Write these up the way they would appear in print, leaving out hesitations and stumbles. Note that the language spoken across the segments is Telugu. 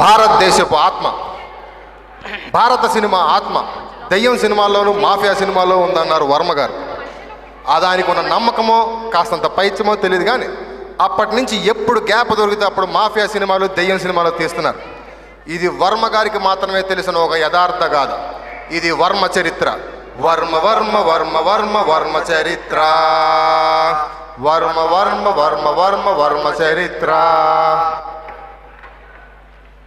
భారతదేశపు ఆత్మ, భారత సినిమా ఆత్మ దెయ్యం సినిమాల్లోనూ మాఫియా సినిమాలో ఉందన్నారు వర్మ గారు. దానికి ఉన్న నమ్మకమో కాస్తంత పైత్యమో తెలియదు, కానీ అప్పటి నుంచి ఎప్పుడు గ్యాప్ దొరికితే అప్పుడు మాఫియా సినిమాలు దెయ్యం సినిమాలు తీస్తున్నారు. ఇది వర్మ గారికి మాత్రమే తెలిసిన ఒక యథార్థ గాథ. ఇది వర్మ చరిత్ర. వర్మ వర్మ వర్మ వర్మ వర్మ చరిత్ర, వర్మ వర్మ వర్మ వర్మ వర్మ చరిత్ర.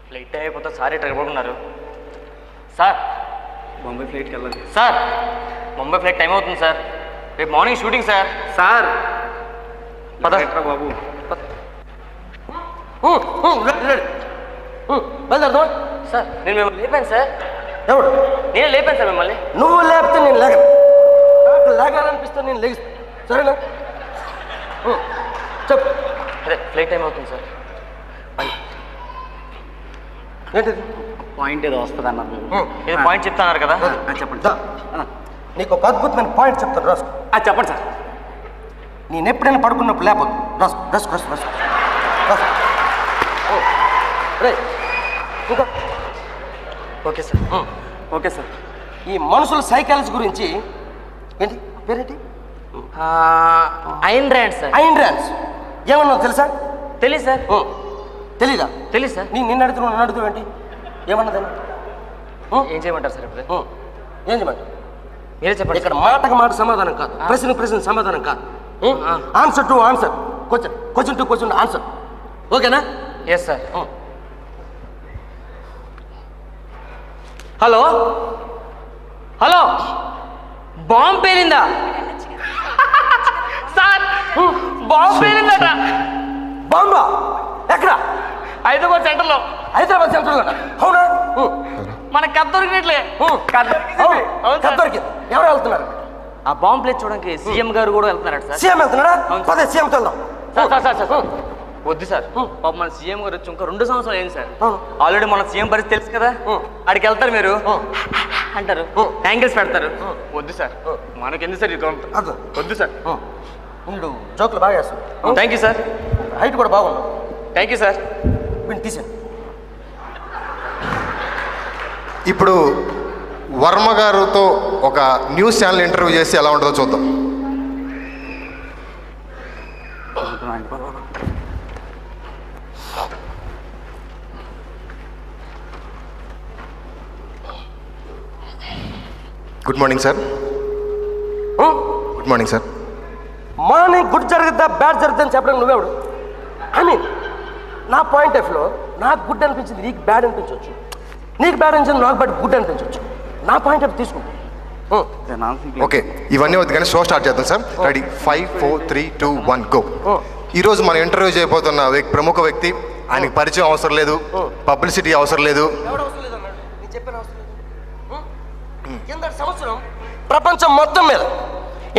ఫ్లైట్ అయిపోతే సార్ ఇట్లా పడుకున్నారు. సార్ బొంబాయి ఫ్లైట్కి వెళ్ళాలి సార్. ముంబై ఫ్లైట్ టైం అవుతుంది సార్. రేపు మార్నింగ్ షూటింగ్ సార్. సార్ పదరా బాబు. బయలుదేరదా సార్. నేను మిమ్మల్ని లేపాను సార్. ఎవడు? నేను లేపాను సార్ మిమ్మల్ని. నువ్వు లేపితే నేను లేక నాకు లేగాలనిపిస్తే నేను లేగిస్తాను. సరేనా? చెప్పు. అదే ఫ్లైట్ టైం అవుతుంది సార్. ఏంటిది? పాయింట్ ఏదో వస్తుంది అన్నారు. ఇది పాయింట్ చెప్తున్నారు కదా. చెప్పండి దా. నీకు ఒక అద్భుతమైన పాయింట్ చెప్తాను, రాసుకో. చెప్పండి సార్. నేను ఎప్పుడైనా పడుకున్నప్పుడు లేకపోతే రాసుకో రాసుకో రాసుకో రాసుకో రాసుకో. రే ఇంకా ఓకే సార్. Okay sir. ఈ మనుషుల సైకాలజీ గురించి ఏంటి పేరేంటి? Ayn Rand sir. ఐన్ ర్యాన్స్ ఏమన్నావు తెలుసా? తెలీదు సార్. తెలీదా? తెలీదు సార్. నిన్ను అడుగుతున్నావు, నన్ను అడుగుతావు ఏంటి? ఏమన్నదని? ఏం చేయమంటారు సార్ ఇప్పుడు? ఏం చేయమంటారు? మీరే చెప్పండి. ఇక్కడ మాటకు మాట సమాధానం కాదు, ప్రశ్న సమాధానం కాదు. Answer to answer, question to question answer. ఓకేనా? Yes sir. Hello hello, bomb పేలిందా సార్? బాంబు పేలిందట. బాంబా? ఎక్కడ? హైదరాబాద్ సెంటర్లో. హైదరాబాద్ సెంట్రల్. అవునా? మనకు కథ దొరికినట్లే. కథ దొరికింది. ఎవరు వెళ్తున్నారు? ఆ బాంబు ప్లేస్ చూడడానికి సీఎం గారు కూడా వెళ్తున్నారట సార్. సీఎం వెళ్తున్నాడా? పదే సీఎంతో వెళ్దాం. సార్ వద్దు సార్. పాప మన సీఎం గారు వచ్చి ఇంకా 2 సంవత్సరాలు అయింది సార్. ఆల్రెడీ మన సీఎం పరిస్థితి తెలుసు కదా. అక్కడికి వెళ్తారు, మీరు అంటారు, యాంగిల్స్ పెడతారు. వద్దు సార్, మనకెందుకు సార్ ఇది? వద్దు సార్. వీడు జోకులు బాగా వేస్తాడు. Thank you sir. హైట్ కూడా బాగుంది. Thank you sir. వీడిని తీసాను. ఇప్పుడు వర్మ గారితో ఒక న్యూస్ ఛానల్ ఇంటర్వ్యూ చేసి ఎలా ఉంటుందో చూద్దాం. Good morning sir. Good morning sir. Morning good జరుగుతుందా బ్యాడ్ జరుగుతుందని చెప్పడం నువ్వెవడు? ఐ మీన్ నా పాయింట్ ఆఫ్ వ్యూలో నాకు గుడ్ అనిపించింది నీకు బ్యాడ్ అనిపించవచ్చు, నీకు బ్యాడ్ అనిపించింది నాకు బట్ గుడ్ అనిపించవచ్చు. నా పాయింట్ ఆఫ్ తీసుకుంటా. ఓకే, ఇవన్నీ వద్దు కానీ షో స్టార్ట్ చేద్దాం సార్. రెడీ? 5 4 3 2 1 గో. ఈరోజు మనం ఇంటర్వ్యూ చేయబోతున్న ప్రముఖ వ్యక్తి. ఆయనకి పరిచయం అవసరం లేదు, పబ్లిసిటీ అవసరం లేదు. కింద సంవత్సరం ప్రపంచం మొత్తం మీద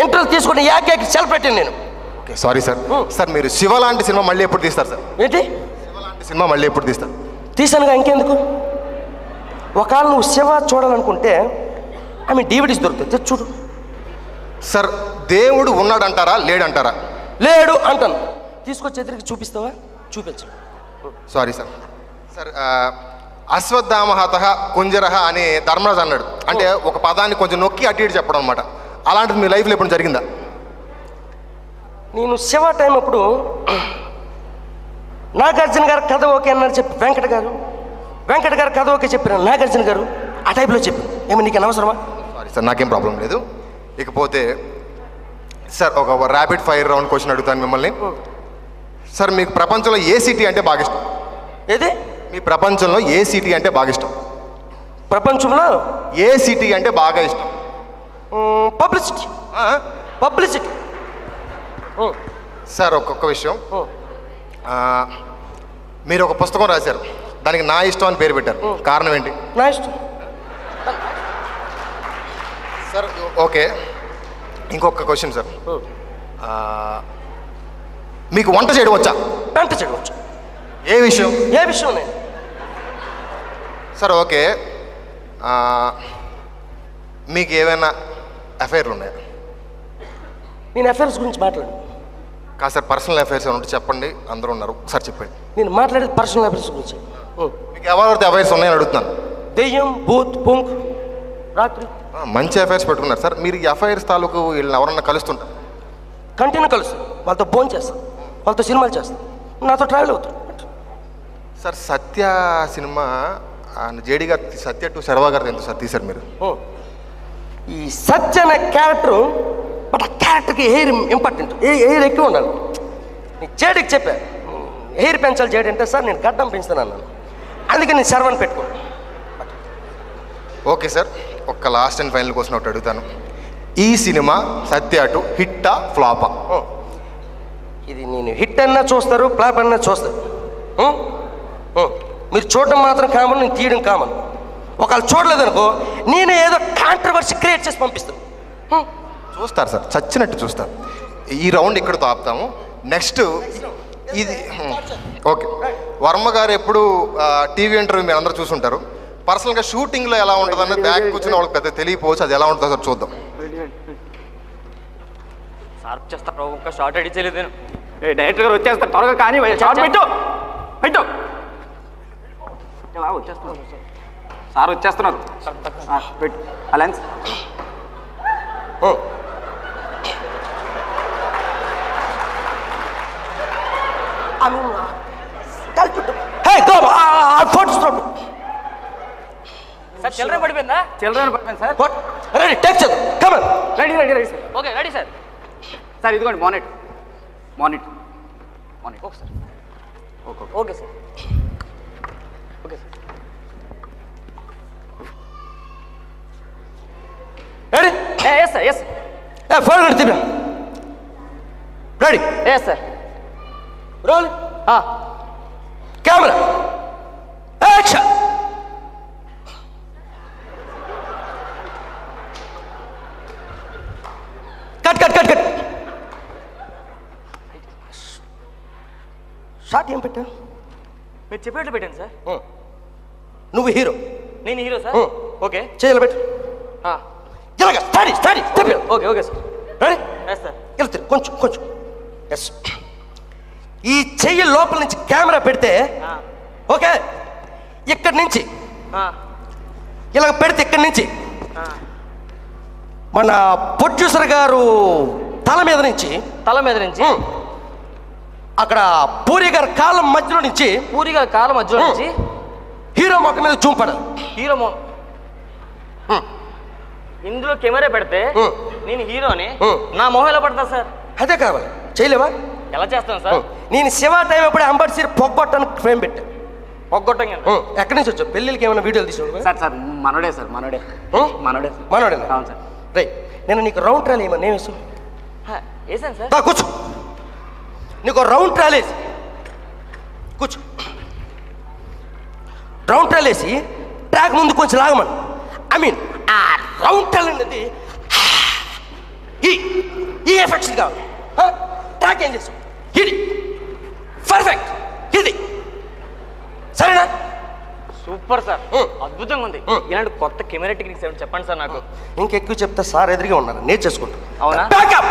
ఇంటర్వ్యూ తీసుకుని ఏకైక సెలబ్రిటీ నేను. Okay, sorry sir. సార్ మీరు శివ లాంటి సినిమా మళ్ళీ ఎప్పుడు తీస్తారు సార్? ఏంటి? శివ లాంటి సినిమా మళ్ళీ ఎప్పుడు తీస్తారు? తీసానుగా, ఇంకెందుకు? ఒకవేళ నువ్వు శివ చూడాలనుకుంటే ఆమె డివిడీస్ దొరుకుతాయి, చూడు. సార్ దేవుడు ఉన్నాడంటారా లేడంటారా? లేడు అంటాను. తీసుకొచ్చి ఎదురికి చూపిస్తావా? చూపించు. Sorry sir. సార్ అశ్వత్థామహత కుంజరహ అని ధర్మరాజు అన్నాడు. అంటే ఒక పదాన్ని కొంచెం నొక్కి అటు ఇటు చెప్పడం అనమాట. అలాంటిది మీ లైఫ్లో ఎప్పుడు జరిగిందా? నేను శివ టైం అప్పుడు నాగార్జున గారు కథ ఓకే అన్నారు చెప్పి వెంకట గారు కథ ఓకే చెప్పారు నాగార్జున గారు ఆ టైప్లో చెప్పి. ఏమి నీకు అనవసరమా? సారీ సార్, నాకేం ప్రాబ్లం లేదు. ఇకపోతే సార్ ఒక ర్యాపిడ్ ఫైర్ రౌండ్ క్వశ్చన్ అడుగుతాను మిమ్మల్ని. సార్ మీకు ప్రపంచంలో ఏ సిటీ అంటే బాగా ఇష్టం? ఏది? మీ ప్రపంచంలో ఏ సిటీ అంటే బాగా ఇష్టం? ప్రపంచంలో ఏ సిటీ అంటే బాగా ఇష్టం? పబ్లిసిటీ. సార్ ఒక్కొక్క విషయం. మీరు ఒక పుస్తకం రాశారు, దానికి నా ఇష్టం అని పేరు పెట్టారు. కారణం ఏంటి? నా ఇష్టం సార్. ఓకే, ఇంకొక క్వశ్చన్ సార్. మీకు వంట చేయడం వచ్చా? పెంట చేయవచ్చు. ఏ విషయం? ఏ విషయం? నేను సార్ ఓకే, మీకు ఏమైనా అఫైర్లు ఉన్నాయా? నేను అఫైర్స్ గురించి మాట్లాడు. కాదు సార్, పర్సనల్ అఫైర్స్ ఏమైనా ఉంటే చెప్పండి, అందరూ ఉన్నారు సార్, చెప్పండి. నేను మాట్లాడేది పర్సనల్ అఫైర్స్ గురించి. మీకు ఎవరెవరితో అఫైర్స్ ఉన్నాయని అడుగుతున్నాను. దెయ్యం, భూత్, పుంక్, రాత్రి. మంచి అఫైర్స్ పెట్టుకున్నారు సార్. మీరు ఈ అఫైర్స్ తాలూకు వీళ్ళని ఎవరన్నా కలుస్తుంటారు? కంటిన్యూ కలుస్తాను, వాళ్ళతో ఫోన్ చేస్తాను, వాళ్ళతో సినిమాలు చేస్తాను, నాతో ట్రావెల్ అవుతాను. సార్ సత్య సినిమా జేడి గారు సత్య టు శర్వా గారు ఎంత సార్ తీశారు మీరు? ఈ సత్య అనే క్యారెక్టర్, బట్ ఆ క్యారెక్టర్కి హెయిర్ ఇంపార్టెంట్, హెయిర్ ఎక్కువ ఉండాలి. నేను జేడికి చెప్పా, హెయిర్ పెంచాలి జేడి అంటే, సార్ నేను గడ్డం పెంచుతాను అన్నాను, అందుకే నేను శర్వాన్ని పెట్టుకోను. ఓకే సార్, ఒక్క లాస్ట్ అండ్ ఫైనల్ క్వశ్చన్ ఒకటి అడుగుతాను. ఈ సినిమా సత్య టు హిట్టా ఫ్లాపా? ఇది నేను హిట్ అన్నా చూస్తారు, ఫ్లాప్ అన్నా చూస్తారు. మీరు చూడడం మాత్రం కామన్, నేను తీయడం కామన్. ఒకవేళ చూడలేదనుకో నేను ఏదో కాంట్రవర్సీ క్రియేట్ చేసి పంపిస్తాను. చూస్తారు సార్, చచ్చినట్టు చూస్తారు. ఈ రౌండ్ ఇక్కడతో ఆపుతాము. నెక్స్ట్ ఇది ఓకే. వర్మ గారు ఎప్పుడు టీవీ ఇంటర్వ్యూ మీరు అందరూ చూసుంటారు. పర్సనల్గా షూటింగ్లో ఎలా ఉంటుందని బ్యాక్ కూర్చుని వాళ్ళకి పెద్ద తెలియపోవచ్చు. అది ఎలా ఉంటుందో సార్ చూద్దాం. షార్ప్ చేస్తా, ఒక్క షార్ట్ రెడీ చేయలేదు నేను. డైరెక్టర్ గారు వచ్చేస్తారు, త్వరగా కానీ షార్ట్ పెట్టు పెట్టు. వచ్చేస్తున్నారు సార్, వచ్చేస్తున్నారు. పెట్టు అలెన్స్. సార్ చిల్లర పడిపోయిందా? చిల్డ్రన్ పడిపోయింది సార్. రెడీ, టేక్ చేద్దాం, come on. Ready ready ready sir. Okay ready sir. Sir ఇదిగోండి మానిట్ మానిట్ మానిట్. Okay sir. Okay sir. Okay sir. Ready, yes sir, yes phone కట్టి తిప్పా. Ready, yes sir. Roll, camera, action. Cut cut cut cut. Short ఏం పెట్టా? మీరు చెప్పేట్లు పెట్టాను సార్. నువ్వు హీరో, నేను హీరో సార్. ఓకే చేయలు పెట్టు. ఇలాగా study study step. Okay okay sir. Ready, yes sir. వెళ్తారు కొంచెం కొంచెం. ఎస్, ఈ చెయ్యి లోపల నుంచి కెమెరా పెడితే ఓకే, ఇక్కడి నుంచి ఇలా పెడితే ఇక్కడి నుంచి మన ప్రొడ్యూసర్ గారు తల మీద నుంచి అక్కడ పూరి గారి కాలం మధ్యలో నుంచి హీరో మొక్క మీద జూమ్ పడాలి. హీరో ఇందులో కెమెరా పెడితే నేను హీరోని, నా మొహం ఎలా పడతా సార్? అదే కావాలి, చేయలేవా? ఎలా చేస్తాను సార్? నేను శివ టైం ఎప్పుడు అంబర్సీర్ పొగ్గొట్టడానికి ఫ్రేమ్ పెట్టా. పొగ్గొట్టం ఎక్కడి నుంచి వచ్చావు? పెళ్ళిళ్ళకి ఏమైనా వీడియోలు తీసుకోండి సార్. సార్ మనోడే సార్, మనోడే మనోడే మనోడే. అవును సార్. రే, నేను నీకు రౌండ్ ట్రాలీ ఏమన్నా ఏమేసు? వేసాను సార్. కూర్చో, నీకు రౌండ్ ట్రాలీ వేసి కూర్చో. రౌండ్ ట్రాలీ వేసి ట్రాక్ ముందు కొంచెం లాగమని. ఐ మీన్ ఆ రౌండ్ ట్రాలీ అనేది ఈ ఎఫెక్ట్స్ కావాలి. ట్రాక్ ఏం చేస్తావు? ఇది పర్ఫెక్ట్, ఇది సరేనా? సూపర్ సార్, అద్భుతంగా ఉంది. ఇలాంటి కొత్త కెమెరా టెక్నిక్స్ ఏమైనా చెప్పండి సార్ నాకు. ఇంకెక్కువ చెప్తా సార్, ఎదురుగా ఉన్నారు, నేర్చేసుకుంటా. అవునా? బ్యాకప్